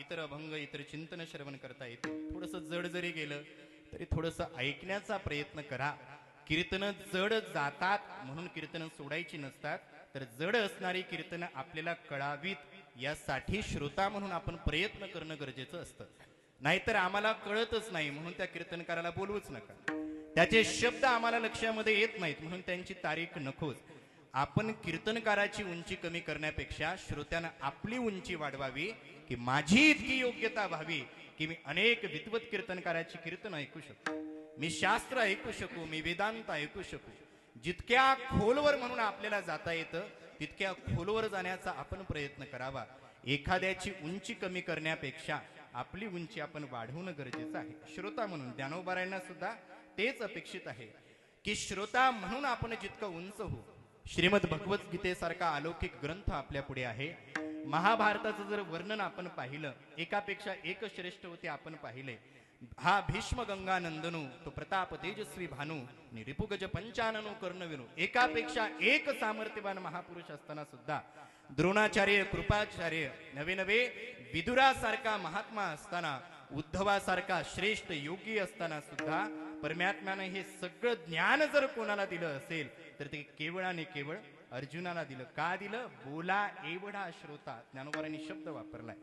इतर अभंग इतर चिंतन श्रवण करता येते. थोडंसं जड जरी गेलं तरी थोडंसं ऐकण्याचा प्रयत्न करा. कीर्तनं जड जातात म्हणून कीर्तनं सोडायची नसतात, तर जड असणारी कीर्तनं आपल्याला कळावीत यासाठी श्रोता म्हणून आपण प्रयत्न करणं गरजेचं असतं. नाहीतर आम्हाला कळतच नाही म्हणून त्या कीर्तनकाराला बोलवूच नका. त्याचे शब्द आम्हाला लक्षामध्ये येत नाहीत म्हणून त्यांची तारीख नकोच. आपण कीर्तनकाराची उंची कमी करण्यापेक्षा श्रोत्यानं आपली उंची वाढवावी, की माझी इतकी योग्यता व्हावी की मी अनेक विद्वत कीर्तनकाराची कीर्तन ऐकू शकू, मी शास्त्र ऐकू शकू, मी वेदांत ऐकू शकू. जितक्या खोलवर म्हणून आपल्याला जाता येतं तितक्या खोलवर जाण्याचा आपण प्रयत्न करावा. एखाद्याची उंची कमी करण्यापेक्षा आपली उंची आपण वाढवणं गरजेचं आहे. श्रोता म्हणून ज्ञानोबारायांना सुद्धा तेच अपेक्षित आहे की श्रोता म्हणून आपण जितकं उंच होऊ. श्रीमद भगवद्गीतेसारखा अलौकिक ग्रंथ आपल्या पुढे आहे. महाभारताचं जर वर्णन आपण पाहिलं, एकापेक्षा एक श्रेष्ठ होते आपण पाहिले. हा भीष्म गंगानंदनू, तो प्रताप तेजस्वी भानू, रिपुगज पंचाननो कर्णविनू, एकापेक्षा एक सामर्थ्यवान महापुरुष असताना सुद्धा, द्रोणाचार्य कृपाचार्य नवे नवे विदुरासारखा महात्मा असताना, उद्धवासारखा श्रेष्ठ योगी असताना सुद्धा परमात्म्याने हे सगळं ज्ञान जर कोणाला दिलं असेल तर ते केवळ आणि केवळ अर्जुनाला दिलं. का दिलं? बोला एवढा श्रोता. ज्ञानोबारांनी शब्द वापरलाय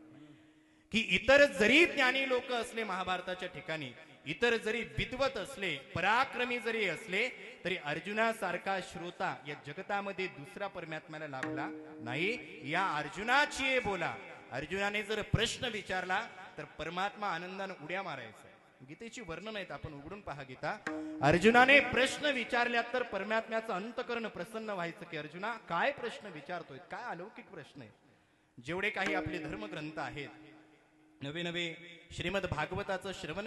की इतर जरी ज्ञानी लोक असले महाभारताच्या ठिकाणी, इतर जरी विद्वत असले, पराक्रमी जरी असले, तरी अर्जुनासारखा श्रोता या जगतामध्ये दुसरा परमात्म्याला लाभला नाही. या अर्जुनाची बोला. अर्जुनाने जर प्रश्न विचारला तर परमात्मा आनंदाने उड्या मारायचा. गीतेची वर्णन आहेत, आपण उघडून पहा गीता. अर्जुनाने प्रश्न विचारल्यात तर परमात्म्याचं अंतकरण प्रसन्न व्हायचं की अर्जुना काय प्रश्न विचारतोय, काय अलौकिक प्रश्न आहे. जेवढे काही आपले धर्मग्रंथ आहेत, नवे नवे श्रीमद भागवताचं श्रवण